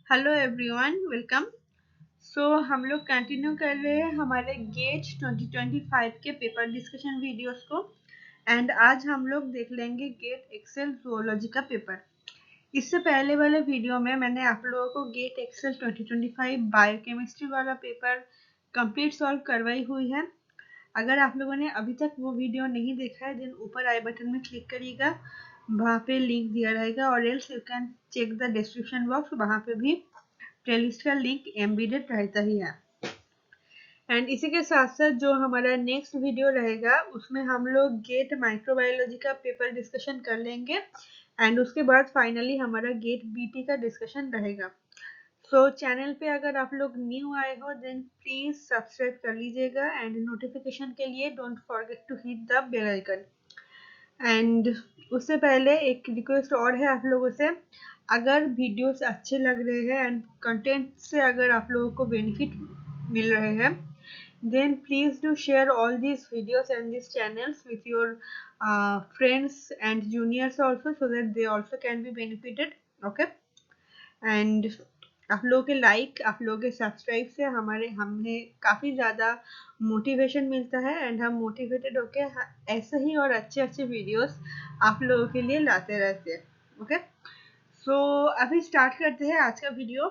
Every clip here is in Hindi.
Hello everyone, welcome. हम लोग कंटिन्यू कर रहे हैं हमारे गेट 2025 के पेपर डिस्कशन वीडियोस को। एंड आज हम लोग देख लेंगे गेट एक्सेल जूलॉजी का पेपर। इससे पहले वाले वीडियो में मैंने आप लोगों को गेट एक्सेल 2025 बायोकेमिस्ट्री वाला पेपर कंप्लीट सॉल्व करवाई हुई है। अगर आप लोगों ने अभी तक वो वीडियो नहीं देखा है देन ऊपर आई बटन में क्लिक करिएगा, वहाँ पे लिंक दिया रहेगा, और else you can check the description box, वहाँ पे भी प्लेलिस्ट का लिंक एम्बेडेड रहता ही है। एंड इसी के साथ साथ जो हमारा नेक्स्ट वीडियो रहेगा उसमें हम लोग गेट माइक्रोबायोलॉजी का पेपर डिस्कशन कर लेंगे। एंड उसके बाद फाइनली हमारा गेट बीटी का डिस्कशन रहेगा। चैनल पे अगर आप लोग न्यू आए हो देन प्लीज सब्सक्राइब कर लीजिएगा, एंड नोटिफिकेशन के लिए don't forget to hit the bell icon. And उससे पहले एक रिक्वेस्ट और है आप लोगों से, अगर वीडियोस अच्छे लग रहे हैं एंड कंटेंट से अगर आप लोगों को बेनिफिट मिल रहे हैं then please do share all these videos and these channels with your friends and juniors also, so that they also can be benefited. Okay, and आप लोगों के लाइक, आप लोगों के सब्सक्राइब से हमें काफ़ी ज़्यादा मोटिवेशन मिलता है, एंड हम मोटिवेटेड होके ऐसे ही और अच्छे अच्छे वीडियोस आप लोगों के लिए लाते रहते हैं। ओके, अभी स्टार्ट करते हैं आज का वीडियो।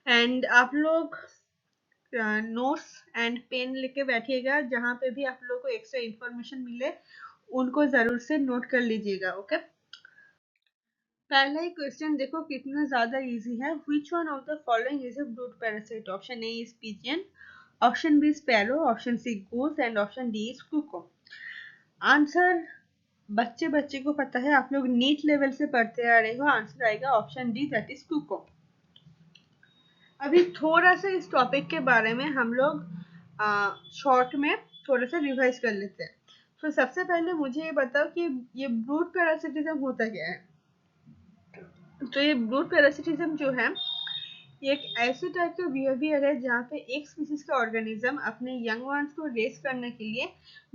एंड आप लोग नोट्स एंड पेन लेके बैठिएगा, जहाँ पे भी आप लोगों को एक्स्ट्रा इन्फॉर्मेशन मिले उनको ज़रूर से नोट कर लीजिएगा। ओके, पहला ही क्वेश्चन देखो कितना ज़्यादा इजी है। Which one of the following is a brood parasite? Option A is pigeon, option B sparrow, option C goose, and option D is cuckoo. Answer बच्चे बच्चे को पता है, आप लोग नीट लेवल से पढ़ते आ रहे हो। आंसर आएगा ऑप्शन डी, दैट इज कुको। अभी थोड़ा सा इस टॉपिक के बारे में हम लोग शॉर्ट में थोड़ा सा रिवाइज कर लेते हैं। सबसे पहले मुझे ये बताओ कि ये ब्रूड पैरासिटिज्म होता क्या है? ये ब्रूड पैरासिटिज्म जो है ये एक ऐसे टाइप का बिहेवियर है जहाँ पे एक स्पीसीज का ऑर्गेनिज्म अपने यंग वंस को रेस करने के लिए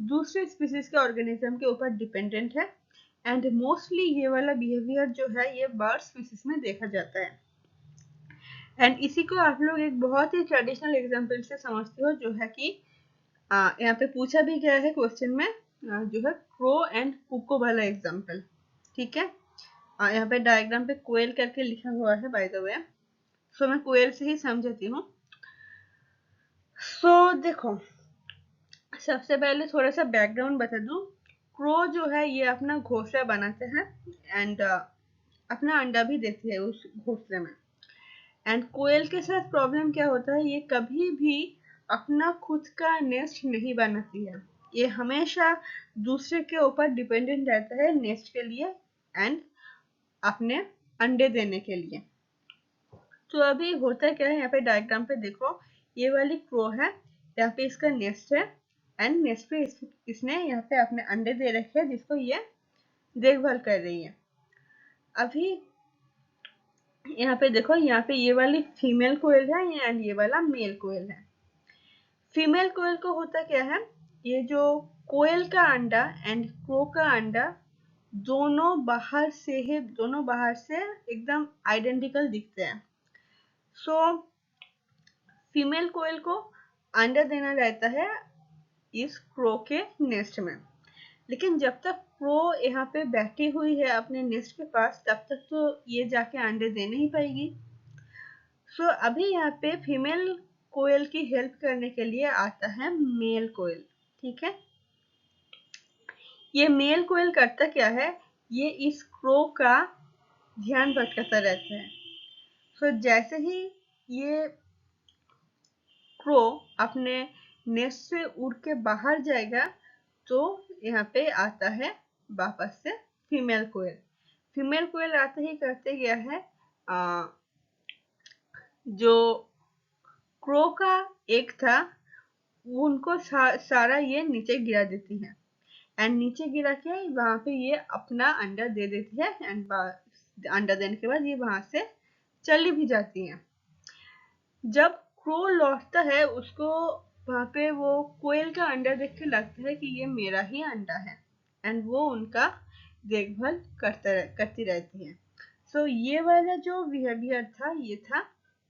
दूसरे स्पीसीज के ऑर्गेनिज्म के ऊपर डिपेंडेंट है। एंड मोस्टली ये वाला बिहेवियर जो है ये बर्ड स्पीसीज में देखा जाता है। एंड इसी को आप लोग एक बहुत ही ट्रेडिशनल एग्जाम्पल से समझते हो, जो है कि यहाँ पे पूछा भी गया है क्वेश्चन में, जो है क्रो एंड कुको वाला एग्जाम्पल। ठीक है, यहाँ पे डायग्राम पे कोयल करके लिखा हुआ है बाय द वे, मैं कोयल से ही समझती हूँ। देखो, सबसे पहले थोड़ा सा बैकग्राउंड बता दूं। क्रो जो है ये अपना घोंसला बनाते हैं एंड अपना अंडा भी देती है उस घोंसले में। एंड कोयल के साथ प्रॉब्लम क्या होता है, ये कभी भी अपना खुद का नेस्ट नहीं बनाती है। ये हमेशा दूसरे के ऊपर डिपेंडेंट रहता है नेस्ट के लिए एंड अपने अंडे देने के लिए। अभी होता क्या है, यहाँ पे डायग्राम पे देखो, ये वाली क्रो है, यहाँ पे इसका नेस्ट है एंड नेस्ट पे इसने यहाँ पे अपने अंडे दे रखे हैं जिसको ये देखभाल कर रही है। अभी यहाँ पे देखो, यहाँ पे ये वाली फीमेल कोयल है एंड ये वाला मेल कोयल है। फीमेल कोयल को होता क्या है, ये जो कोयल का अंडा एंड क्रो का अंडा दोनों बाहर से एकदम आइडेंटिकल दिखते हैं। फीमेल कोयल को अंडा देना रहता है इस क्रो के नेस्ट में, लेकिन जब तक क्रो यहाँ पे बैठी हुई है अपने नेस्ट के पास तब तक तो ये जाके अंडे दे नहीं पाएगी। अभी यहाँ पे फीमेल कोयल की हेल्प करने के लिए आता है मेल कोयल। ठीक है, ये मेल कोयल करता क्या है, ये इस क्रो का ध्यान भटकाता रहता है। जैसे ही ये क्रो अपने नेस्ट से उड़ के बाहर जाएगा तो यहाँ पे आता है वापस से फीमेल कोयल। फीमेल कोयल आते ही करते क्या है, जो क्रो का एग था उनको सारा ये नीचे गिरा देती है एंड नीचे गिरा के वहां पे ये अपना अंडा दे देती है एंड अंडा देने के बाद ये वहां से चली भी जाती है। जब क्रो लौटता है उसको वहां पे वो कोयल का अंडा देख के लगता है कि ये मेरा ही अंडा है एंड वो उनका देखभाल करती रहती है। सो ये वाला जो बिहेवियर था ये था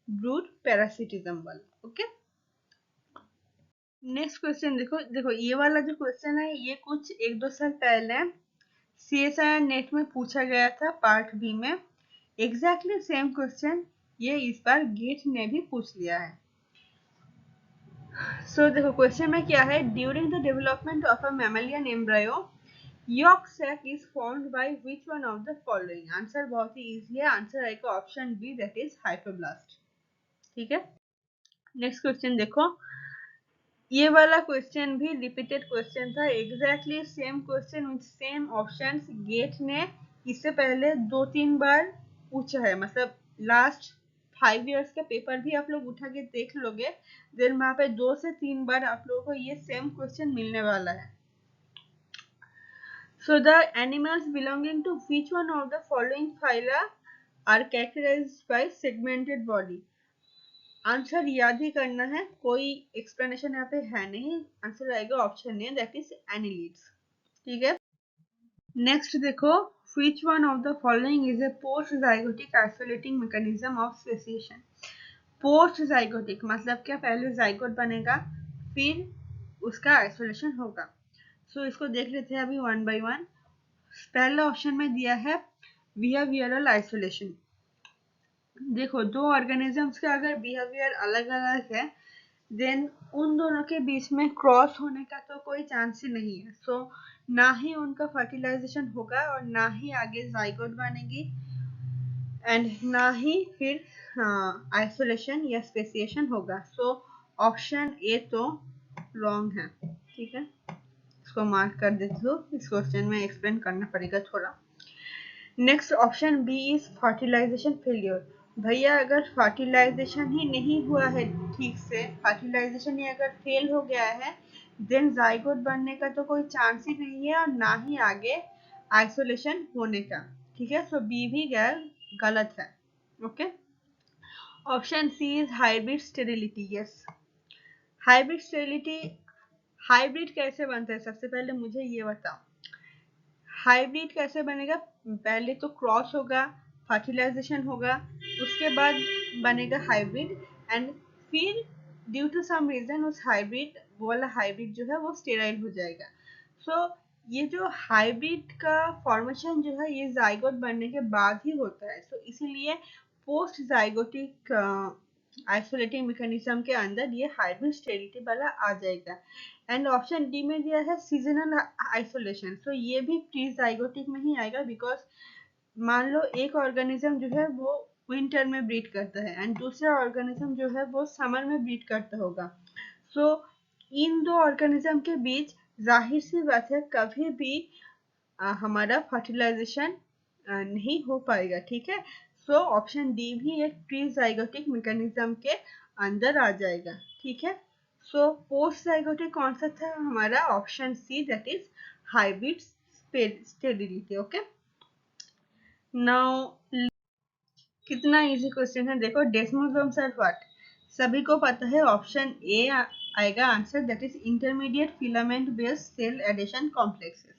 ब्रूड पैरासिटिज्म वाला। ओके, नेक्स्ट क्वेश्चन देखो। देखो ये वाला जो क्वेश्चन है ये कुछ 1-2 साल पहले CSIR नेट में पूछा गया था पार्ट बी में। एग्जैक्टली सेम क्वेश्चन ये इस बार गेट ने भी पूछ लिया है। सो देखो क्वेश्चन में क्या है, during the development of a mammalian embryo yolk sac is formed by which one of the following. Answer बहुत ही इजी है, आंसर आएगा option B that is hypoblast. ठीक है, नेक्स्ट क्वेश्चन देखो। ये वाला क्वेश्चन भी रिपीटेड क्वेश्चन था, exactly same question with same options. गेट ने इससे पहले 2-3 बार पूछा है, मतलब लास्ट 5 इयर्स का पेपर भी आप लोग उठा के देख लोगे, देन वहां पे 2 से 3 बार आप लोगों को ये सेम क्वेश्चन मिलने वाला है। So the animals belonging to which one of the following phyla are characterized by segmented body? Answer याद ही करना है, कोई एक्सप्लेनेशन यहाँ पे है नहीं। आंसर आएगा option A that is annelids. ठीक है, नेक्स्ट देखो, which one of the following is a post zygotic isolating mechanism of speciation? Post zygotic मतलब क्या, पहले जाइगोट बनेगा फिर उसका आइसोलेशन होगा। सो इसको देख लेते हैं अभी वन बाय वन। पहले ऑप्शन में दिया है बिहेवियरल आइसोलेशन। देखो दो ऑर्गेनिजम्स का अगर बिहेवियर अलग अलग है देन उन दोनों के बीच में क्रॉस होने का तो कोई चांस ही नहीं है। सो ना ही उनका फर्टिलाइजेशन होगा और ना ही आगे जाइगोट बनेगी एंड ना ही फिर आइसोलेशन या स्पेसिएशन होगा। सो ऑप्शन ए तो रॉन्ग है। ठीक है, इसको मार्क कर देती हूँ, इस क्वेश्चन में एक्सप्लेन करना पड़ेगा थोड़ा। Next option B is fertilization failure. भैया अगर फर्टिलाइजेशन ही नहीं हुआ है ठीक से, फर्टिलाइजेशन ही अगर फेल हो गया है देन जाइगोट बनने का तो कोई चांस ही नहीं है और ना ही आगे आइसोलेशन होने का। ठीक है, सो बी भी गलत है। Okay, option C is hybrid sterility. Yes, hybrid sterility. Hybrid कैसे बनता है, सबसे पहले मुझे ये बताओ, हाइब्रिड कैसे बनेगा? पहले तो क्रॉस होगा, फर्टिलाइजेशन होगा, उसके बाद बनेगा हाइब्रिड एंड फिर ड्यू टू सम रीजन उस हाइब्रिड वाला हाइब्रिड जो है वो स्टेराइल हो जाएगा। सो ये जो हाइब्रिड का फॉर्मेशन जो है ये जाइगोट बनने के बाद ही होता है। सो इसीलिए पोस्ट जाइगोटिक आइसोलेटिंग मैकेनिज्म के अंदर ये हाइब्रिड स्टेरिलिटी वाला आ जाएगा। एंड ऑप्शन डी में दिया है सीजनल आइसोलेशन। सो ये भी प्री जाइगोटिक में ही आएगा बिकॉज मान लो एक ऑर्गेनिज्म जो है वो विंटर में ब्रीड करता है एंड दूसरा ऑर्गेनिज्म जो है वो समर में ब्रीड करता होगा। सो इन दो ऑर्गेनिज्म के बीच जाहिर सी बात है कभी भी हमारा फर्टिलाइजेशन नहीं हो पाएगा। ठीक है, सो ऑप्शन डी भी एक प्री जाइगोटिक मैकेनिज्म के अंदर आ जाएगा। ठीक है, सो पोस्ट जाइगोटिक कौन सा था हमारा? Option C that is hybrid sterility. Okay, now कितना इजी क्वेश्चन है देखो, डेस्मोसोम्स आर व्हाट? सभी को पता है ऑप्शन ए आएगा answer that is intermediate filament based cell adhesion complexes.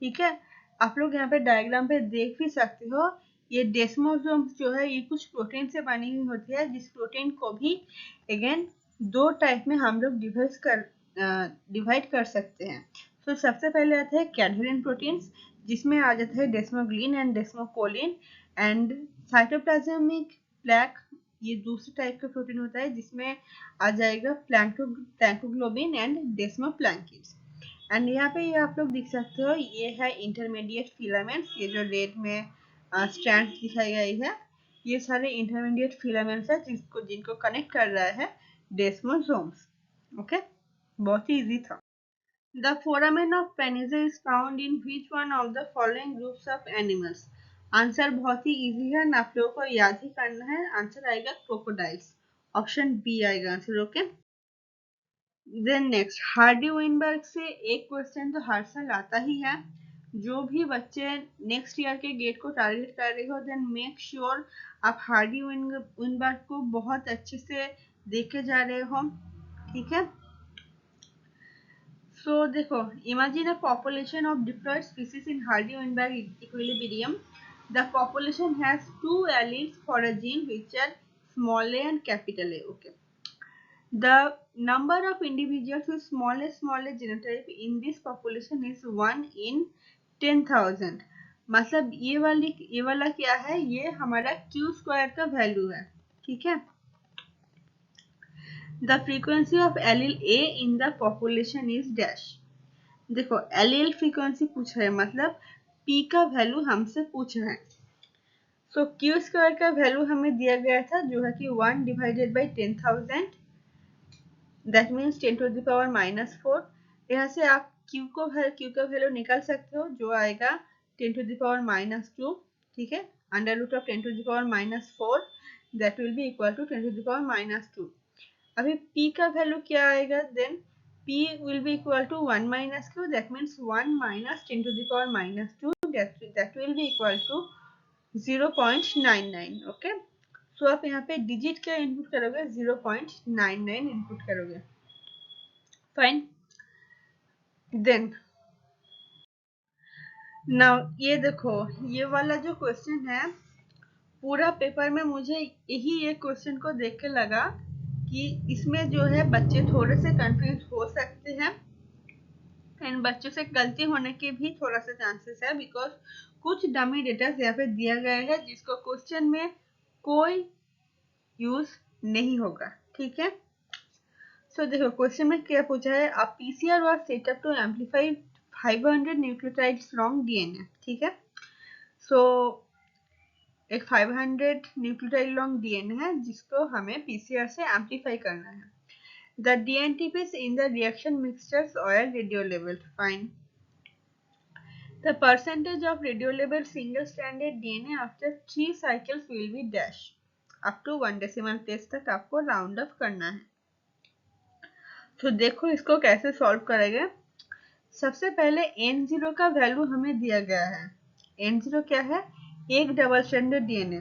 ठीक है, आप लोग यहाँ पे डायग्राम पे देख भी सकते हो, ये डेस्मोसोम्स जो है ये कुछ प्रोटीन से बनी हुई होती है, जिस प्रोटीन को भी अगेन दो टाइप में हम लोग डिवाइड कर सकते हैं। तो सबसे पहले आता है कैडहेरिन प्रोटीन्स जिसमें आ जाता है डेस्मोग्लिन एंड डेस्मोकोलिन एंड साइटोप्लाज्मिक प्लैक ये दूसरे टाइप का प्रोटीन होता है जिसमें आ जाएगा प्लैंकोग्लोबिन एंड डेस्मोप्लैंकिड्स। एंड यहाँ पे ये आप लोग देख सकते हो ये है इंटरमीडिएट फिलामेंट्स, ये जो रेड में स्ट्रैंड दिखाई गई है ये सारे इंटरमीडिएट फिलामेंट्स है जिनको कनेक्ट कर रहा है डेस्मोसोम्स। ओके, बहुत ही इजी था। The foramen of Panizza is found in which one of the following groups of animals? Answer बहुत ही इजी है ना, आप लोगों को याद ही करना है, आंसर आएगा क्रोकोडाइल्स। ऑप्शन बी आएगा answer. Okay, then next Hardy Weinberg से एक क्वेश्चन तो हर साल आता ही है। जो भी बच्चे नेक्स्ट ईयर के गेट को टारगेट कर रहे हो देन मेक श्योर आप हार्डी विनबर्ग को बहुत अच्छे से देख के जा रहे हो। ठीक है, सो देखो, imagine a population of diploid species in Hardy Weinberg equilibrium. The population has 2 alleles for a gene which are small a and capital A. Okay. The number of individuals with small a genotype in this population is 1 in 10,000. मतलब ये वाला क्या है, ये हमारा Q स्क्वायर का वैल्यू है. ठीक है. The frequency of allele A in the population is dash. देखो एलील फ्रीक्वेंसी पूछ रहे हैं, मतलब P का वैल्यू हमसे पूछ रहे हैं. सो Q स्क्वायर का वैल्यू हमें दिया गया था जो है कि 1 divided by 10,000, that means 10 to the power -4. यहाँ से आप Q का वैल्यू निकाल सकते हो जो आएगा 10 टू द पावर -2. ठीक है, under root of 10 to the power -4 that will be equal to 10 to the power -2. अभी P का वैल्यू क्या आएगा, then P will be equal to 1 minus Q, that means 1 minus 10 to the power -2, that will be equal to 0.99. Okay, सो आप यहाँ पे डिजिट क्या इनपुट करोगे, 0.99 इनपुट करोगे. फाइन. देन नाउ ये देखो, ये वाला जो क्वेश्चन है पूरा पेपर में मुझे यही एक क्वेश्चन को देख के लगा कि इसमें जो है बच्चे थोड़े से कंफ्यूज हो सकते हैं एंड बच्चों से गलती होने के भी थोड़ा सा चांसेस है, बिकॉज कुछ डमी डेटा यहाँ पे दिया गया है जिसको क्वेश्चन में कोई यूज नहीं होगा. ठीक है. सो देखो क्वेश्चन में क्या पूछा है, a PCR was set up to amplify 500 nucleotides long DNA. ठीक है. सो एक 500 न्यूक्लियोटाइड लॉन्ग डीएनए है जिसको हमें पीसीआर से एम्पलीफाई करना है. The DNTPs in the reaction mixtures oil radiolabeled. Fine. The percentage of radiolabeled single-stranded DNA after 3 cycles will be dash. up to 1 decimal place तक आपको राउंड अप करना है. तो देखो इसको कैसे सॉल्व करेंगे. सबसे पहले N0 का वैल्यू हमें दिया गया है. N0 क्या है, एक डबल स्ट्रैंडेड डीएनए.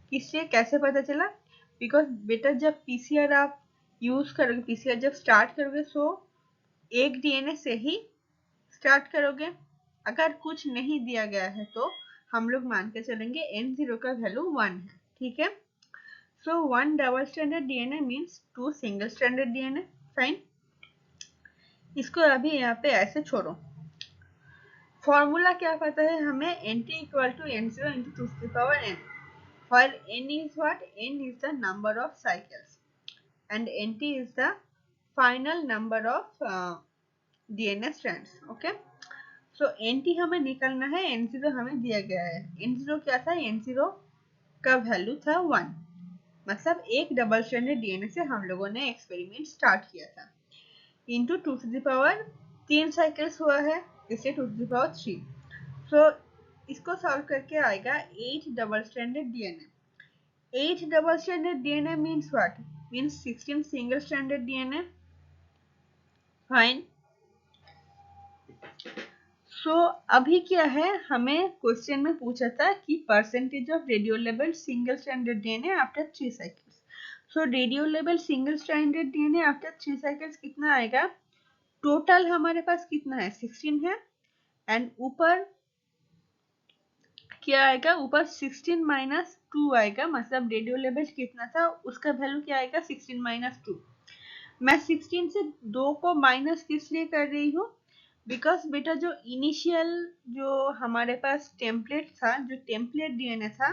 किससे कैसे पता चला, बिकॉज बेटा जब पीसीआर आप यूज करोगे, पीसीआर जब स्टार्ट करोगे सो एक डीएनए से ही स्टार्ट करोगे. अगर कुछ नहीं दिया गया है तो हम लोग मान के चलेंगे N0 का वैल्यू 1 है. ठीक है. सो 1 double stranded DNA means 2 single stranded DNA. Fine. इसको अभी यहाँ पे ऐसे छोड़ो. फॉर्मूला क्या पता है हमें, NT equal to N0 into 2 to the power n, where n is what, n is the number of cycles and NT is the final number of DNA strands. Okay. So NT हमें निकालना है, N0 हमें दिया गया है. N0 क्या था, N0 का वैल्यू था 1, मतलब एक डबल स्ट्रैंडेड डीएनए से हम लोगों ने एक्सपेरिमेंट स्टार्ट किया था. Into 2 to the power 3 cycles हुआ है, इससे 2 to the power 3. सो इसको सॉल्व करके आएगा 8 double stranded DNA. 8 double stranded DNA means what, means 16 single stranded DNA. Fine. So अभी क्या है, हमें क्वेश्चन में पूछा था कि percentage of radiolabel single stranded DNA after 3 cycles. So radiolabel single stranded DNA after 3 cycles कितना आएगा, टोटल हमारे पास कितना है, 16 है. एंड ऊपर क्या आएगा, ऊपर 16 माइनस 2 आएगा, मतलब रेडियोलेबल कितना था उसका वैल्यू क्या आएगा, 16 माइनस 2. मैं 16 से 2 को माइनस किस लिए कर रही हूँ, बिकॉज बेटा जो इनिशियल जो हमारे पास टेम्पलेट था, जो टेम्पलेट डीएनए था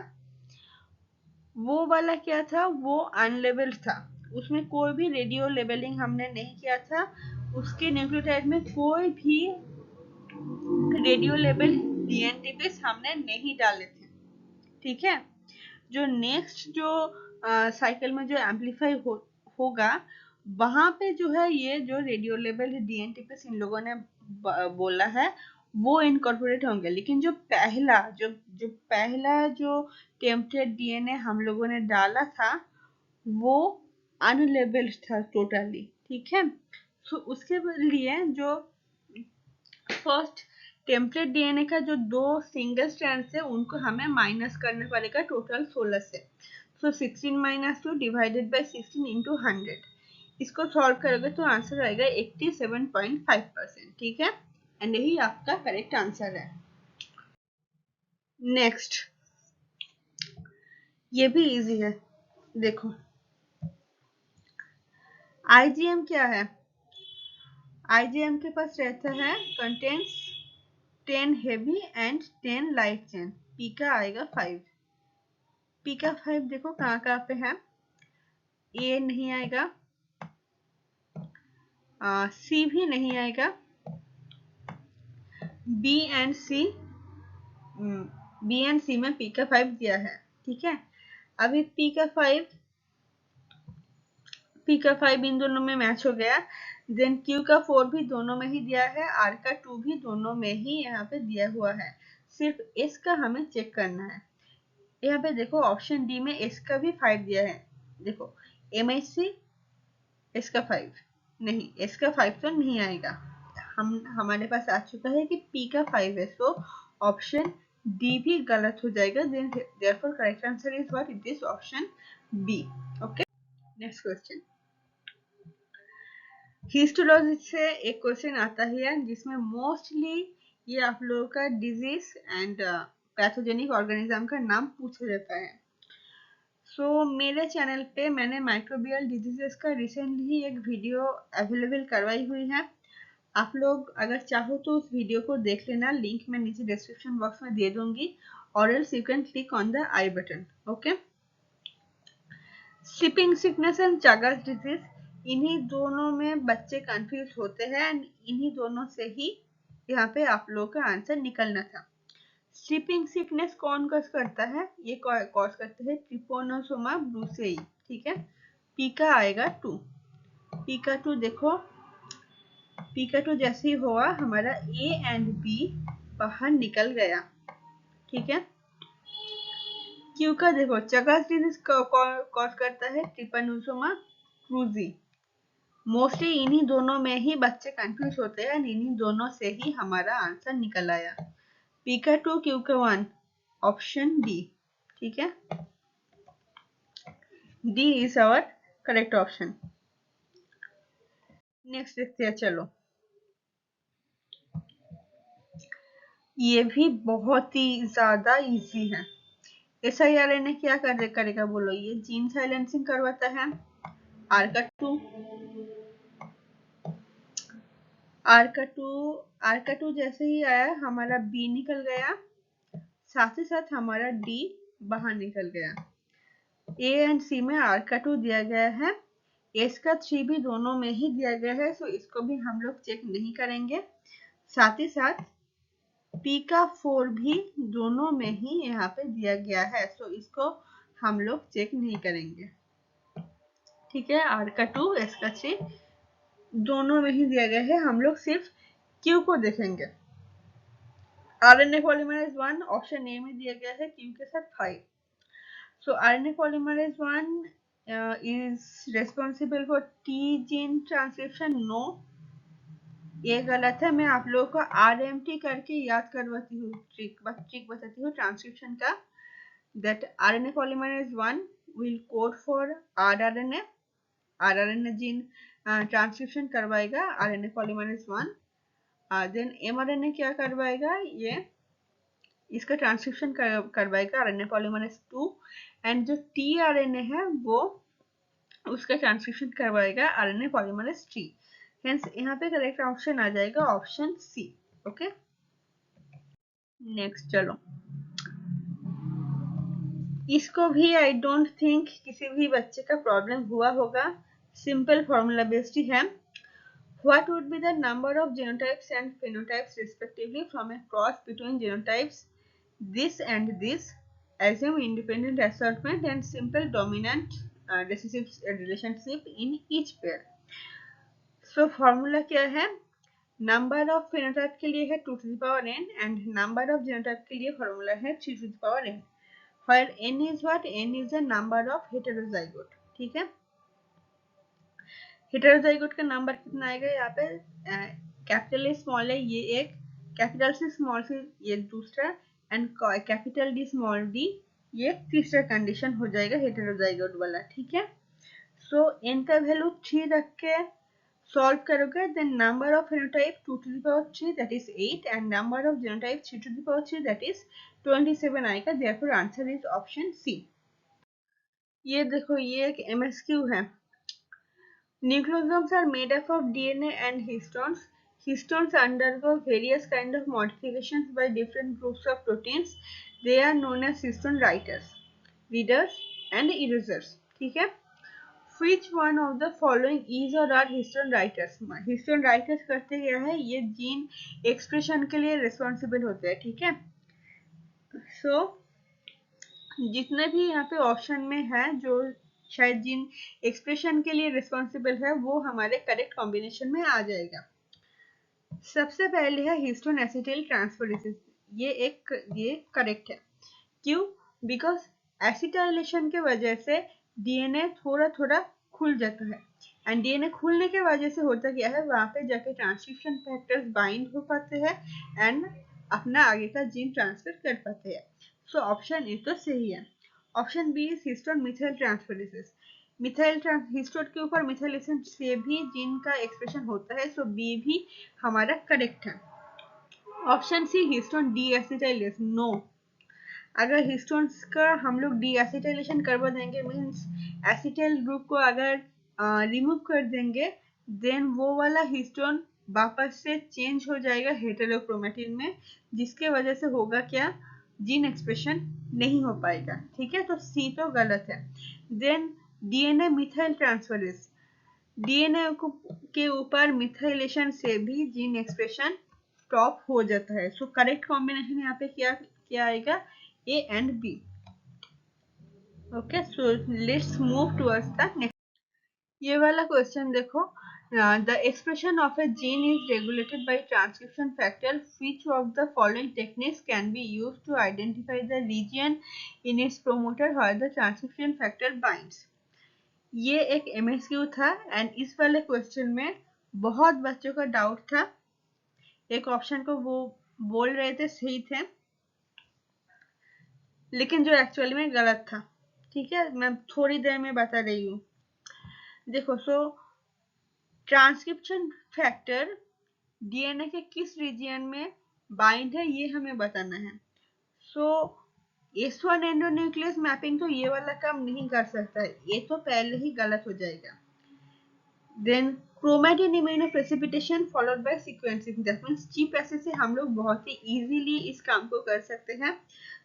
वो वाला क्या था, वो अनलेबल्ड था. उसमें कोई भी रेडियो लेबलिंग हमने नहीं किया था. उसके न्यूक्लियोटाइड में कोई भी रेडियो लेबल डीएनटीपीस हमने नहीं डाले थे. ठीक है. जो नेक्स्ट जो साइकिल में जो एम्पलीफाई होगा वहां पे जो है ये जो रेडियो लेबल डीएनटीपीस इन लोगों ने बोला है वो इनकॉर्पोरेट होंगे. लेकिन जो पहला जो टेम्पलेट डीएनए हम लोगों ने डाला था वो अनलेबल्ड था टोटली. ठीक है. सो उसके लिए जो फर्स्ट टेम्पलेट डीएनए का जो 2 सिंगल स्ट्रैंड्स है उनको हमें माइनस करने पड़ेगा टोटल 16 से. सो 16 माइनस 2 डिवाइडेड बाई 16 इंटू 100. इसको सॉल्व करोगे तो आंसर आएगा 87.5%. ठीक है. एंड यही आपका करेक्ट आंसर है. नेक्स्ट ये भी इजी है, देखो आईजीएम क्या है, आईजीएम के पास रहता है contents 10 heavy and 10 light chain, P का आएगा 5, पी का 5 देखो कहाँ कहाँ पे है, ए नहीं आएगा, सी भी नहीं आएगा, B and C, B and C में पी का 5 दिया है, ठीक है। अभी पी का 5 इन दोनों में मैच हो गया, देन क्यू का 4 भी दोनों में ही दिया है, आर का 2 भी दोनों में ही यहाँ पे दिया हुआ है, सिर्फ एस का हमें चेक करना है। यहाँ पे देखो ऑप्शन डी में एस का भी 5 दिया है, देखो एम एच सी एस का 5 नहीं, एस का 5 तो नहीं आएगा, हमारे पास आ चुका है कि पी का 5 है, सो ऑप्शन डी भी गलत हो जाएगा, then therefore correct answer is what, it is option B. Okay, next question. Histology से एक क्वेश्चन आता है जिसमें मोस्टली ये आप लोगों का डिजीज एंड पैथोजेनिक ऑर्गेनिज्म का नाम पूछा जाता है। सो मेरे चैनल पे मैंने माइक्रोबियल डिजीजेस का रिसेंटली एक वीडियो अवेलेबल करवाई हुई है, आप लोग अगर चाहो तो उस वीडियो को देख लेना, लिंक मैं नीचे डिस्क्रिप्शन बॉक्स में दे दूंगी, और else you can click on the I button. Okay, sleeping sickness and Chagas disease, इन्हीं दोनों में बच्चे कंफ्यूज होते हैं एंड इन्हीं दोनों से ही यहाँ पे आप लोगों का आंसर निकलना था। स्लीपिंग सिकनेस कौन कॉज करता है, ये कॉज करता है ट्रिपोनोसोमा ब्रूसेई, ठीक है। पी का आएगा 2, पी का 2 देखो, पी का 2 जैसे ही हुआ हमारा ए एंड बी बाहर निकल गया, ठीक है। क्यू का देखो चगास डिजीज कॉज करता है ट्रिपानोसोमा क्रूजी, मोस्टली इन्हीं दोनों में ही बच्चे कंफ्यूज होते हैं, इन्हीं दोनों से ही हमारा आंसर निकल आया, पी का 2 क्यू का 1, ऑप्शन डी, ठीक है, D is our correct option. Next देखते हैं, चलो ये भी बहुत ही ज्यादा इजी है। एसआईआरएनए क्या करेगा बोलो, ये जीन साइलेंसिंग करवाता है, आर का 2, आर का 2, आर का 2 जैसे ही आया हमारा बी निकल गया, साथ ही साथ हमारा डी बाहर निकल गया, ए एंड सी में आर का 2 दिया गया है, एस का 3 भी दोनों में ही दिया गया है, सो इसको भी हम लोग चेक नहीं करेंगे, साथ ही साथ पी का 4 भी दोनों में ही यहाँ पे दिया गया है, सो इसको हम लोग चेक नहीं करेंगे, ठीक है। आर का 2 एस का 3 दोनों में ही दिया गया है, हम लोग सिर्फ क्यू को देखेंगे। आरएनए पॉलीमरेज 1 ऑप्शन ए में दिया गया है, क्यू के साथ 5, so RNA polymerase 1 is responsible for T gene transcription, no ये गलत है, मैं आप लोगों को आरएमटी करके याद करवाती हूँ, ट्रिक बताती हूँ ट्रांसक्रिप्शन का, that RNA polymerase 1 will code for rRNA, rRNA gene transcription करवाएगा RNA polymerase 1, देन mRNA क्या करवाएगा, ये इसका ट्रांसक्रिप्शन करवाएगा RNA polymerase 2, एंड जो tRNA है वो उसका ट्रांसक्रिप्शन करवाएगा RNA polymerase 3, हेंस यहाँ पे करेक्ट ऑप्शन आ जाएगा ऑप्शन सी। ओके, नेक्स्ट चलो, इसको भी आई डोंट थिंक किसी भी बच्चे का प्रॉब्लम हुआ होगा, सिंपल फॉर्मूला बेस्ड ही है, what would be the number of genotypes and phenotypes respectively from A cross between genotypes this and this, assume independent assortment and simple dominant recessive relationship in each pair। So formula क्या है, नंबर ऑफ फेनोटाइप के लिए है 2 to the power n and number of genotype के लिए फॉर्मूला है 3 to the power n, where n is what, n is the number of heterozygote, ठीक है। हेटेरोजाइगोट का नंबर कितना आएगा यहाँ पे, कैपिटल ए स्मॉल है ये एक, कैपिटल सी स्मॉल सी ये दूसरा, and capital D small D ये तीसरा कंडीशन हो जाएगा हेटेरोजाइगोट वाला, ठीक है। सो n का वैल्यू 3 रख के सॉल्व करोगे, then number of phenotype 2 to the power 3 that is 8 and number of genotype 3 to the power 3 that is 27 आएगा, therefore answer is option C. ये देखो, ये एक MSQ है। Nucleosomes are made up of DNA and histones. Histones undergo various kind of modifications by different groups of proteins. They are known as histone writers, readers and erasers. ठीक है? Which one of the following is or are histone writers? Histone writers करते क्या है? ये जीन एक्सप्रेशन के लिए रिस्पॉन्सिबल होते हैं। ठीक है? So जितने भी यहाँ पे ऑप्शन में है जो शायद जिन एक्सप्रेशन के लिए रिस्पॉन्सिबल है वो हमारे करेक्ट कॉम्बिनेशन में आ जाएगा। सबसे पहले है हिस्टोन एसिटाइल ट्रांसफरेज। ये करेक्ट है। क्यों? बिकॉज एसिटाइलेशन के वजह से डीएनए थोड़ा थोड़ा खुल जाता है एंड डीएनए खुलने के वजह से होता क्या है, वहां पे जाके ट्रांसक्रिप्शन फैक्टर्स बाइंड हो पाते हैं एंड अपना आगे का जीन ट्रांसफर कर पाते हैं। सो ऑप्शन ए तो सही है। Option B is histone methyl transferases. Histone के ऊपर मिथाइलेशन से भी जीन का एक्सप्रेशन होता है। सो बी भी हमारा करेक्ट है। Option C histone deacetylase, no. अगर हिस्टोन्स का हम लोग डी एसिटाइलेशन करवा देंगे मीन्स एसिटाइल ग्रुप को अगर रिमूव कर देंगे देन वो वाला हिस्टोन वापस से चेंज हो जाएगा हेटेरोक्रोमेटिन में, जिसके वजह से होगा क्या, जीन एक्सप्रेशन नहीं हो पाएगा। ठीक है, तो सी तो गलत है। Then DNA methyl transferase, DNA के ऊपर मिथाइलेशन से भी जीन एक्सप्रेशन स्टॉप हो जाता है। सो करेक्ट कॉम्बिनेशन यहाँ पे क्या आएगा, A and B. Okay, so let's move towards the next. ये वाला क्वेश्चन देखो, the expression of a gene is regulated by transcription factor. Which of the following techniques can be used to identify the region in its promoter where the transcription factor binds? ये एक MSQ था एंड इस वाले क्वेश्चन में बहुत बच्चों का डाउट था। एक ऑप्शन को वो बोल रहे थे सही थे लेकिन जो एक्चुअली में गलत था। ठीक है, मैं थोड़ी देर में बता रही हूँ। देखो, सो ट्रांसक्रिप्शन फैक्टर डीएनए के किस रीजन में बाइंड है ये हमें बताना है। सो S1 एंडोन्यूक्लियस मैपिंग तो ये वाला काम नहीं कर सकता है, ये तो पहले ही गलत हो जाएगा। Then chromatin immunoprecipitation followed by sequencing, that means ChIP ऐसे से हम लोग बहुत ही इजीली इस काम को कर सकते हैं।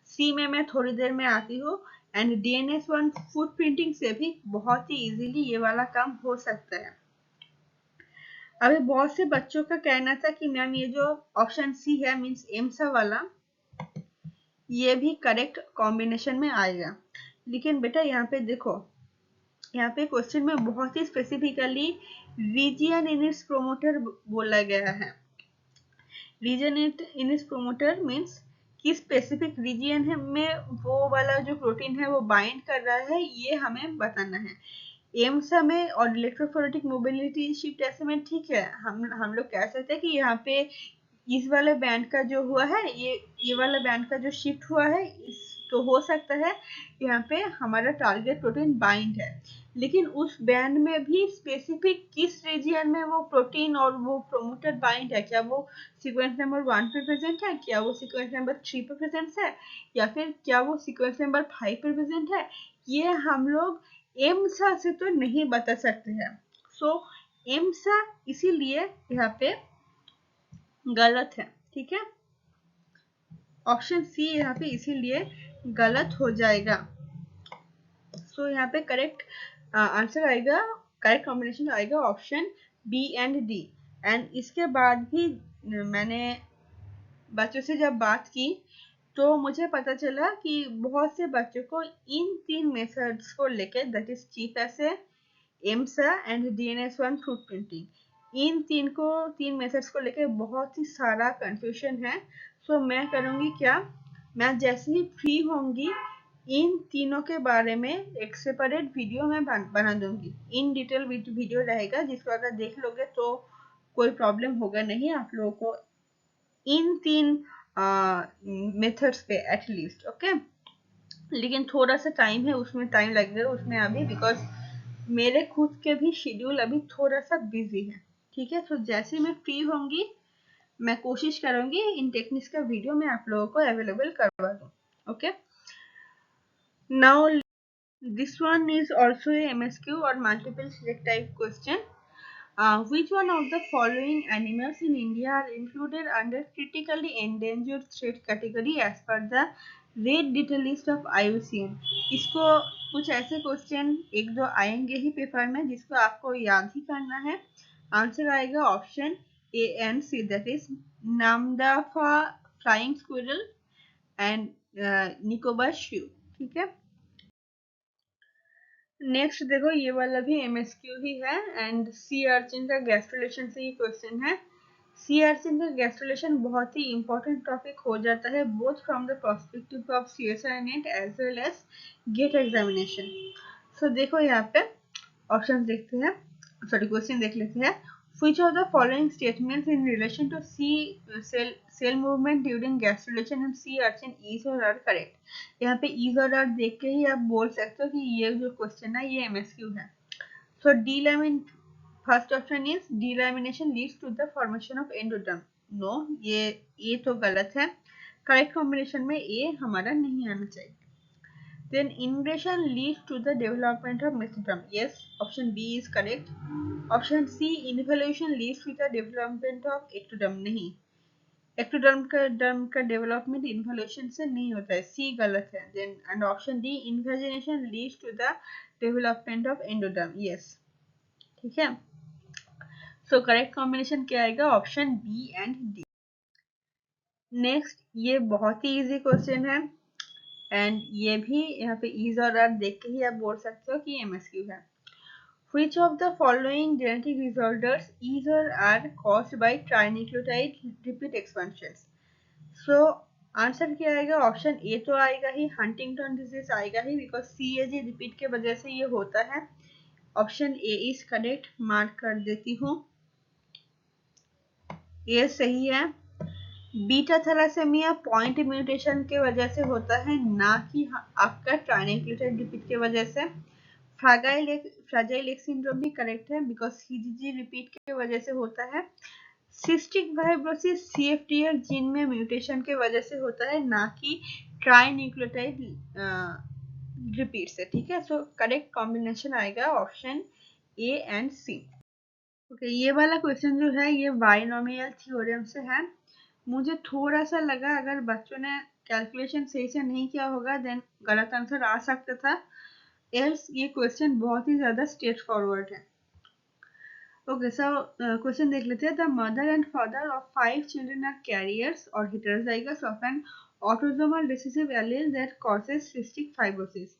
सी में मैं थोड़ी देर में आती हूँ एंड DNS1 फुटप्रिंटिंग से भी बहुत ही इजीली ये वाला काम हो सकता है। अभी बहुत से बच्चों का कहना था कि मैम ये जो ऑप्शन सी है मींस एम्सा वाला ये भी करेक्ट कॉम्बिनेशन में आएगा, लेकिन बेटा यहाँ पे देखो, यहाँ पे क्वेश्चन में बहुत ही specifically region in its promoter बोला गया है। Region in its promoter means कि स्पेसिफिक रीजन है में वो वाला जो प्रोटीन है वो बाइंड कर रहा है, ये हमें बताना है। एम्सा में और इलेक्ट्रोफोरेटिक मोबिलिटी शिफ्ट ऐसे में ठीक है, हम लोग कह सकते हैं कि यहाँ पे इस वाले बैंड का जो हुआ है ये वाला बैंड का जो शिफ्ट हुआ है तो हो सकता है यहाँ पे हमारा टारगेट प्रोटीन बाइंड है, लेकिन उस बैंड में भी स्पेसिफिक किस रीजन में वो प्रोटीन और वो प्रोमोटर बाइंड है, क्या वो सीक्वेंस नंबर 1 पे प्रेजेंट है, क्या वो सीक्वेंस नंबर 3 पे प्रेजेंट है, या फिर क्या वो सीक्वेंस नंबर 5 पे प्रेजेंट है, ये हम लोग एम्सा से तो नहीं बता सकते हैं। सो एम्सा इसीलिए यहाँ पे गलत है। ठीक है, ऑप्शन सी यहाँ पे इसीलिए गलत हो जाएगा। सो यहाँ पे करेक्ट आंसर आएगा, करेक्ट कॉम्बिनेशन आएगा option B and D. And इसके बाद भी मैंने बच्चों से जब बात की तो मुझे पता चला कि बहुत से बच्चों को इन 3 मेथड्स को लेकर, दैट इज चीप ऐसे, एम्सा एंड DNS1 फुटप्रिंटिंग, इन 3 मेथड्स को लेकर बहुत ही सारा कंफ्यूजन है। सो मैं करूँगी क्या, मैं जैसे ही फ्री होंगी इन तीनों के बारे में एक सेपरेट वीडियो मैं बना दूंगी। इन डिटेल वीडियो रहेगा जिसको अगर देख लोगे तो कोई प्रॉब्लम होगा नहीं आप लोगों को इन 3 मेथड्स पे एटलीस्ट। ओके, लेकिन थोड़ा सा टाइम है, उसमें टाइम लगेगा उसमें अभी, बिकॉज मेरे खुद के भी शेड्यूल अभी थोड़ा सा बिजी है। ठीक है, तो जैसे मैं फ्री होंगी मैं कोशिश करूंगी इन टेक्निक्स का वीडियो मैं आप लोगों को अवेलेबल करवा दूं। Okay, now This one is also a MSQ or multiple select type question. Which one of the following animals in India are included under critically endangered threat category as per the red detail list of IUCN? इसको कुछ ऐसे क्वेश्चन एक दो आएंगे ही पेपर में जिसको आपको याद ही करना है. आंसर आएगा option A and C, that is Namdapha flying squirrel and Nicobar shrew. ठीक है. नेक्स्ट देखो, ये वाला भी MSQ ही है एंड सी अर्चिन का गैस्ट्रुलेशन से ही क्वेश्चन है. सी अर्चिन का गैस्ट्रुलेशन बहुत ही इंपॉर्टेंट टॉपिक हो जाता है both from the perspective of CSIR NET as well as GATE examination. So देखो यहाँ पे ऑप्शन देखते हैं, सॉरी क्वेश्चन देख लेते हैं. Which of the following statements in relation to cell movement during gastrulation and sea urchin is or are correct? यहाँ पे is और are देख के ही आप बोल सकते हो कि ये जो क्वेश्चन है ये MSQ है. So first option is delamination leads to the formation of endoderm. No, ये तो गलत है. करेक्ट कॉम्बिनेशन में ए हमारा नहीं आना चाहिए. Then inversion leads to the development of mesoderm. Yes, option B is correct. Option C, involution leads to the development of ectoderm. नहीं, ectoderm का development involution से नहीं होता है. C गलत है. Then and option D, invagination leads to the development of endoderm. Yes, ठीक है. So correct combination क्या आएगा? Option B and D. Next, ये बहुत ही easy question है एंड ये भी यहाँ पे इज और आर देख के ही आप बोल सकते हो कि MSQ है. Which of the following genetic disorders is or are caused by trinucleotide repeat expansions? So answer क्या आएगा? ऑप्शन ए तो आएगा ही, हंटिंगटन डिजीज आएगा ही बिकॉज CAG रिपीट के वजह से ये होता है. Option A is correct, mark कर देती हूँ, ये सही है. बीटा थैलासेमिया पॉइंट म्यूटेशन के वजह से होता है, ना कि आपका ट्राइन्यूक्लियोटाइड रिपीट के वजह से. फ्रैजाइल एक्स सिंड्रोम भी करेक्ट है बिकॉज CGG रिपीट के वजह से होता है. सिस्टिक फाइब्रोसिस CFTR जीन में म्यूटेशन के वजह से होता है, ना कि ट्राइन्यूक्लियोटाइड रिपीट से. ठीक है. सो करेक्ट कॉम्बिनेशन आएगा option A and C. Okay, ये वाला क्वेश्चन जो है ये बाइनोमियल थ्योरम से है. मुझे थोड़ा सा लगा अगर बच्चों ने कैलकुलेशन सही से नहीं किया होगा देन गलत आंसर आ सकता था. एल्स ये क्वेश्चन बहुत ही ज्यादा स्ट्रेट फॉरवर्ड है. ओके, सो क्वेश्चन देख लेते हैं. The mother and father of 5 children are carriers और heterozygous of an autosomal recessive allele that causes cystic fibrosis.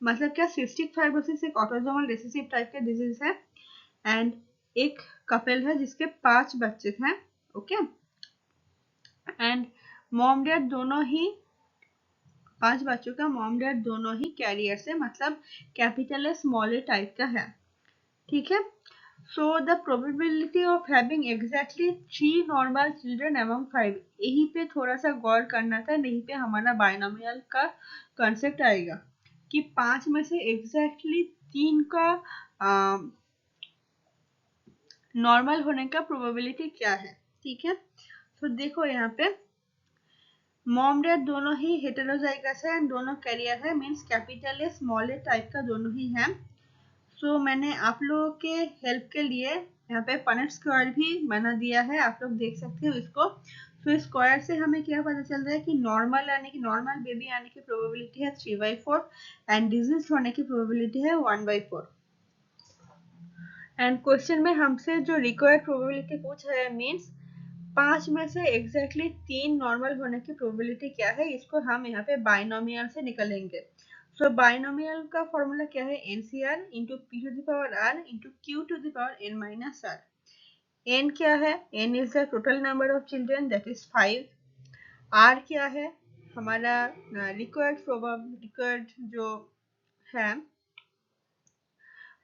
मतलब क्या? सिस्टिक फाइब्रोसिस एक ऑटोसोमल रिसेसिव टाइप का डिजीज है एंड एक कपल है जिसके 5 बच्चे हैं. ओके, एंड मॉम डैड दोनों ही 5 बच्चों का मॉम डैड दोनों ही कैरियर से, मतलब कैपिटल स्मॉल टाइप का है. ठीक है. So the probability of having exactly 3 normal children among 5, यही पे थोड़ा सा गौर करना था. नहीं पे हमारा बाइनोमियल का कंसेप्ट आएगा कि 5 में से एग्जैक्टली 3 का नॉर्मल होने का प्रोबेबिलिटी क्या है. ठीक है. तो देखो यहाँ पे मॉम डैड दोनों ही हेटेरोजाइगस है एंड दोनों कैरियर है, means capital A small A type का दोनों ही है. सो मैंने आप लोगों के हेल्प के लिए यहाँ पे पनेट स्क्वायर भी बना दिया है, आप लोग देख सकते हो इसको. तो स्क्वायर से हमें क्या पता चल रहा है कि नॉर्मल आने की, नॉर्मल बेबी आने की प्रोबेबिलिटी है 3/4 एंड डिजीज होने की प्रोबेबिलिटी है 1/4. एंड क्वेश्चन में हमसे जो रिक्वायर्ड प्रोबेबिलिटी पूछ रहा है मीन्स 5 में से एग्जैक्टली 3 नॉर्मल होने की प्रोबेबिलिटी क्या है, इसको हम यहाँ पे बाइनोमियल से निकालेंगे. सो बाइनोमियल का फॉर्मूला क्या है? NCR into P to the power R into Q to the power N minus R. N क्या है? N is the total number of children that is 5. R क्या है? हमारा रिक्वायर्ड जो है,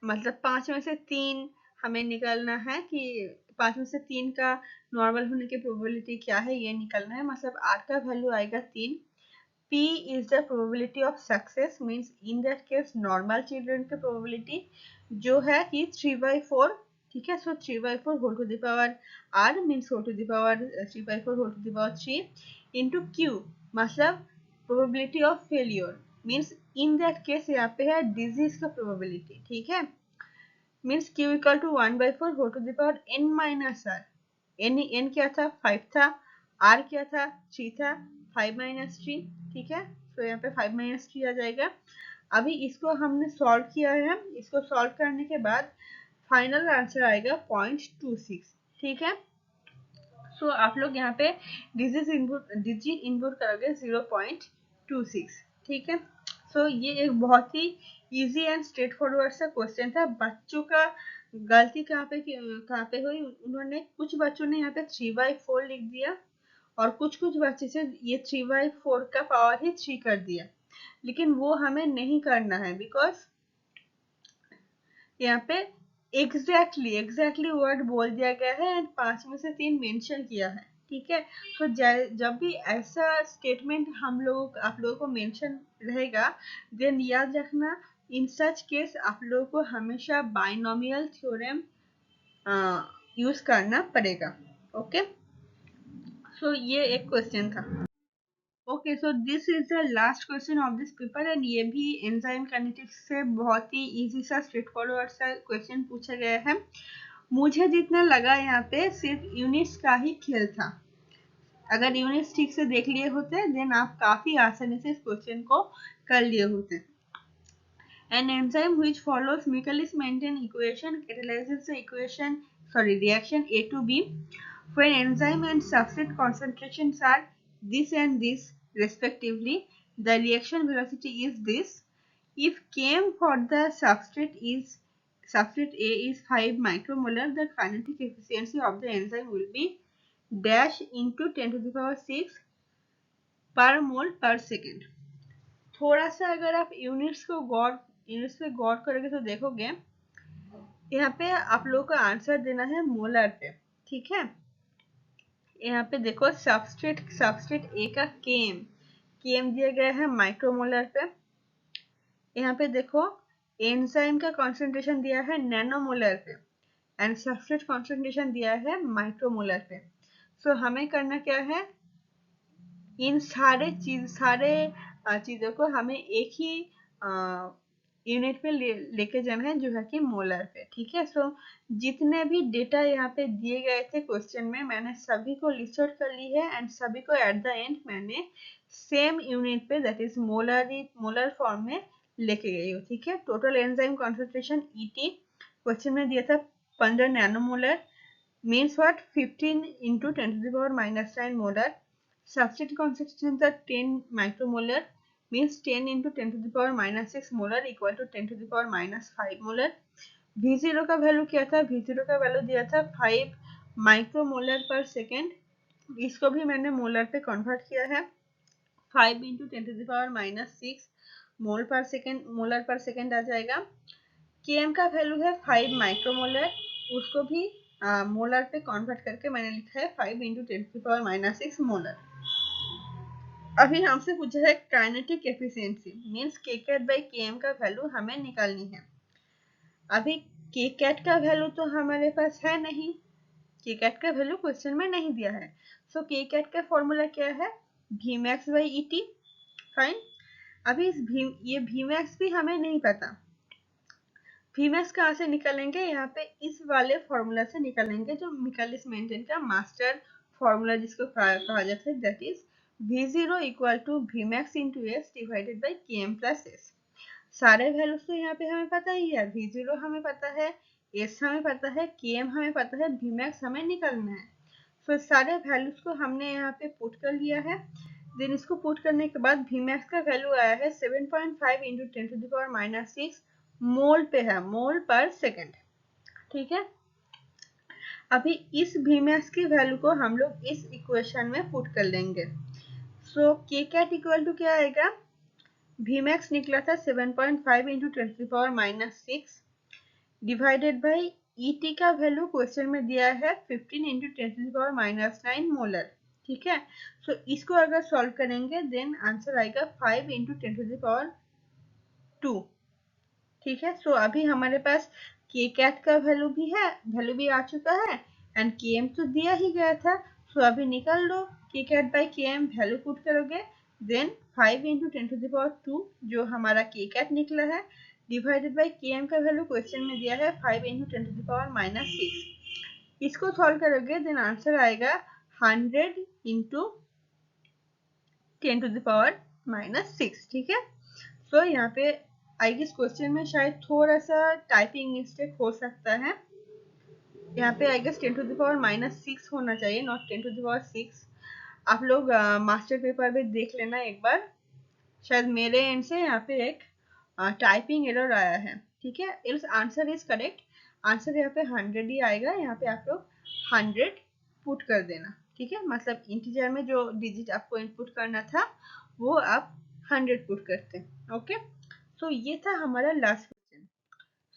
मतलब 5 में से 3 हमें निकालना है कि 5 में से 3 का नॉर्मल होने की प्रोबेबिलिटी क्या है, ये निकालना है. मतलब R का वैल्यू आएगा 3. P is the probability of success, means in that case normal children की probability जो है कि 3/4. ठीक है. So 3/4 whole to the power R means whole to the power 3/4 whole to the power 3 into Q, मतलब probability of failure. Means in that case यहाँ पे है डिजीज का प्रोबेबिलिटी, ठीक है। Means Q equal to 1/4 whole to the power n minus R. N क्या था 5 था, आर क्या था 3 था, 5 माइनस 3, ठीक है। तो यहाँ पे 5 माइनस 3 आ जाएगा। अभी इसको हमने सॉल्व किया है, इसको सॉल्व करने के बाद फाइनल आंसर आएगा 0.26, ठीक है। सो आप लोग यहाँ पे डिजिट इनपुट करोगे 0.26, ठीक है। सो ये एक बहुत ही इजी एंड स्ट्रेट फॉरवर्ड सा क्वेश्चन था। बच्चों का गलती कहाँ पे हुई, उन्होंने कुछ बच्चों ने यहाँ पे 3/4 लिख दिया और कुछ बच्चे से ये 3/4 का पावर ही 3 कर दिया, लेकिन वो हमें नहीं करना है बिकॉज यहाँ पे एग्जैक्टली वर्ड बोल दिया गया है एंड 5 में से 3 मेंशन किया है, ठीक है। तो जब भी ऐसा स्टेटमेंट आप लोगों को मेंशन रहेगा, देन याद रखना इन सच केस आप लोगों को हमेशा बाइनोमियल थ्योरम यूज करना पड़ेगा। ओके, सो ये एक क्वेश्चन था। Okay, so this is the last question of this paper and ये भी एंजाइम काइनेटिक्स से बहुत ही इजी सा स्ट्रेट फॉरवर्ड सा क्वेश्चन पूछा गया है। मुझे जितना लगा यहाँ पे सिर्फ यूनिट्स का ही खेल था। अगर यूनिट्स ठीक से देख लिए होते देन आप काफी आसानी से इस क्वेश्चन को कर लिए होते। An enzyme which follows Michaelis Menten equation catalyzes the reaction A to B when enzyme and substrate concentrations are this and this respectively. The reaction velocity is this. If Km for the substrate A is 5 micromolar, the kinetic efficiency of the enzyme will be dash into 10 to the power 6 per mole per second. थोड़ा सा अगर आप यूनिट्स पे गौर करोगे तो देखोगे यहाँ पे आप लोगों को आंसर देना है मोलर पे, ठीक है। यहाँ पे देखो सबस्ट्रेट ए का केएम दिया गया है माइक्रोमोलर पे। यहाँ पे देखो एंजाइम का कॉन्सेंट्रेशन दिया है नैनोमोलर पे एंड सबस्ट्रेट कॉन्सेंट्रेशन दिया है माइक्रोमोलर पे। सो हमें करना क्या है, इन सारे चीजों को हमें एक ही यूनिट पे लेके जाना है जो है कि मोलर पे, ठीक है। सो जितने भी डेटा यहाँ पे दिए गए थे क्वेश्चन में मैंने सभी को लिस्ट आउट कर ली है एंड सभी को एट द एंड मैंने सेम यूनिट पे दैट इज मोलर फॉर्म में लेके गई हूँ, ठीक है। Total enzyme concentration ET question में दिया था 15 nanomolar, means what 15 into 10 to the power minus 9 molar. Substrate concentrations are 10 micromolar, means 10 into 10 to the power minus 6 molar equal to 10 to the power minus 5 molar. V0 का वैल्यू क्या था, V0 का वैल्यू दिया था 5 माइक्रोमोलर पर सेकेंड, इसको भी मैंने मोलर पे कन्वर्ट किया है। 5 into 10 to the power minus 6 molar पर सेकेंड आ जाएगा। Km का वैल्यू है 5 माइक्रोमोलर, उसको भी मोलर पे कन्वर्ट करके मैंने लिखा है 5 into 10 to the power minus 6 molar. अभी हमसे पूछा है काइनेटिक एफिशिएंसी, मींस के कैट बाई के एम का वैल्यू हमें निकालनी है। अभी के कैट का वैल्यू तो हमारे पास है नहीं, के कैट का वैल्यू क्वेश्चन में नहीं दिया है। सो के कैट का फॉर्मूला क्या है, V max by E T, fine. अभी ये वी मैक्स भी हमें नहीं पता, वी मैक्स कहाँ से निकालेंगे, यहाँ पे इस वाले फॉर्मूला से निकालेंगे जो मिकालिस मेंटेन का मास्टर फॉर्मूला जिसको कहा जाता है, that is V0 equal to V max into S divided by K M plus S. सारे वैल्यूज तो यहाँ पे हमें पता ही है, V0 हमें पता है, एस हमें पता है, के एम हमें पता है, वी मैक्स हमें निकालना है। तो सारे वैल्यूज को हमने यहाँ पे पुट कर लिया है। देन इसको पुट करने के बाद वी मैक्स का वैल्यू आया है 7.5 into 10 to the power minus 6 mole पे है, मोल पर सेकेंड, ठीक है। अभी इस वी मैक्स की वैल्यू को हम लोग इस इक्वेशन में पुट कर लेंगे। सो के कैट इक्वल टू क्या आएगा, वी मैक्स निकला था 7.5 into 10 to the power minus 6 divided by E T का वैल्यू क्वेश्चन में दिया है 15 into 10 to the power minus 9 molar, ठीक है। सो इसको अगर सॉल्व करेंगे देन आंसर आएगा 5 इंटू 10 टू द पावर 2, ठीक है। सो अभी हमारे पास के कैट का वैल्यू भी आ चुका है एंड के एम तो दिया ही गया था। सो अभी निकाल लो, के cat by K M value put करोगे देन 5 इंटू 10⁻², जो हमारा के कैट निकला है, डिवाइडेड बाई के एम का वैल्यू क्वेश्चन में दिया है 5 इंटू 10⁻⁻6। इसको सॉल्व करोगे देन आंसर आएगा 100 इंटू 10⁻⁻6। ठीक है, सो यहाँ पे आई गेस क्वेश्चन में शायद थोड़ा सा टाइपिंग मिस्टेक हो सकता है। यहाँ पे आई गेस 10⁻⁻6 होना चाहिए, नॉट 10⁻6। आप लोग मास्टर पेपर में देख लेना एक बार, शायद मेरे एंड से यहाँ पे एक टाइपिंग एरर आया है। ठीक है, इस आंसर इज करेक्ट, आंसर यहाँ पे 100 ही आएगा। यहाँ पे आप लोग 100 पुट कर देना। ठीक है, मतलब इंटीजर में जो डिजिट आपको इनपुट करना था वो आप 100 पुट करते हैं। ओके, सो ये था हमारा last question.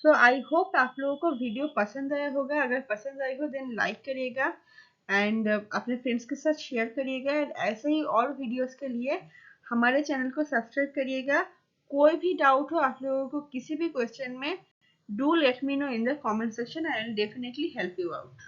So I hope आप लोगों को वीडियो पसंद आया होगा। अगर पसंद आए हो देन लाइक करिएगा एंड अपने फ्रेंड्स के साथ शेयर करिएगा। एंड ऐसे ही और वीडियोस के लिए हमारे चैनल को सब्सक्राइब करिएगा। कोई भी डाउट हो आप लोगों को किसी भी क्वेश्चन में, do let me know in the comment section, I will definitely help you out.